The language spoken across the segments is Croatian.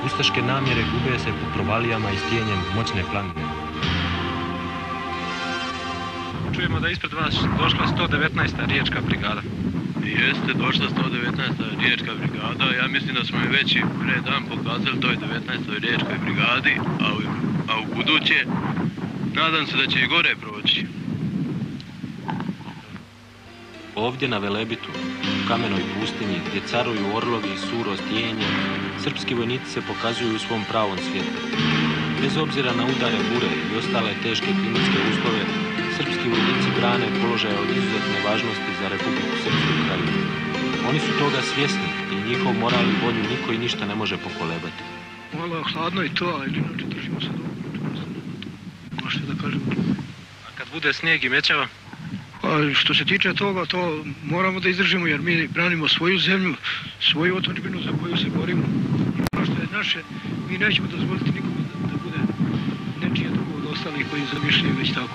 Ustaške namjere gube se po provalijama i stijenjem moćne planine. Čujemo da ispred vas došla 119. riječka brigada. Jeste, došla 119. riječka brigada. Ja mislim da smo je već i pre dan pokazali toj 19. riječkoj brigadi, a u buduće nadam se da će i gore proći. Ovdje na Velebitu, u kamenoj pustinji, gdje caruju orlovi i suro stijenje, srpski vojnici se pokazuju u svom pravom svijetu. Bez obzira na udare bure i ostale teške klimatske uslove, srpski vojnici brane položaje od izuzetne važnosti za Republiku Srpsku krajinu. Oni su toga svjesni i njihov moral i volju niko i ništa ne može pokolebati. Malo hladno i to, ali inače držimo se dobro. Možete da kažem. A kad bude snijeg i mećava? A što se tiče toga, to moramo da izdržimo jer mi branimo svoju zemlju, svoju otadžbinu za koju se borimo. Ono što je naše, mi nećemo dozvoliti nikome da bude nečije drugo od ostalih koji zamišljaju već tako.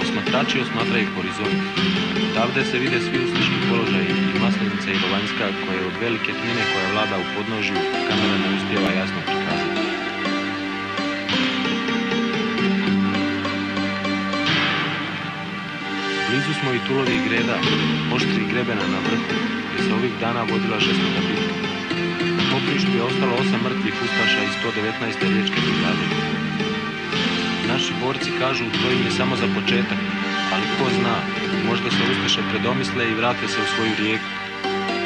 Osmatrači osmatraju horizont. Odavde se vide svi ustaški položaji i Maslenica i Lovanjska koje od velike tmine koja vlada u podnožju kamera ne uspijeva jasno prikazati. Blizu smo i Tulovih greda, oštrih grebena na vrhu, gdje se ovih dana vodila žestoka bitka. Na poprištu je ostalo 8 mrtvih ustaša iz 119. riječke brigade. Naši borci kažu to im je samo za početak, ali ko zna, možda se ustaše predomisle i vrate se u svoju rijeku.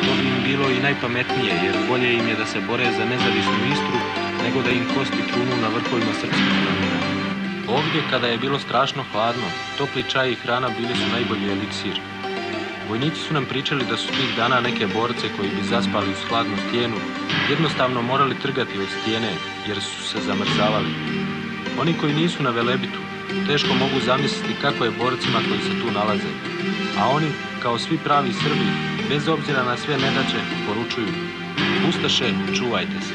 To bi im bilo i najpametnije, jer bolje im je da se bore za nezavisnu Istru, nego da im kosti trunu na vrhovima srpskih planina. Ovdje, kada je bilo strašno hladno, topli čaj i hrana bili su najbolji eliksir. Vojnici su nam pričali da su tih dana neke borce koji bi zaspali uz hladnu stijenu jednostavno morali trgati od stijene, jer su se zamrzavali. Oni koji nisu na Velebitu teško mogu zamisliti kako je borcima koji se tu nalaze, a oni, kao svi pravi Srbi, bez obzira na sve nedaće, poručuju: Ustaše, čuvajte se.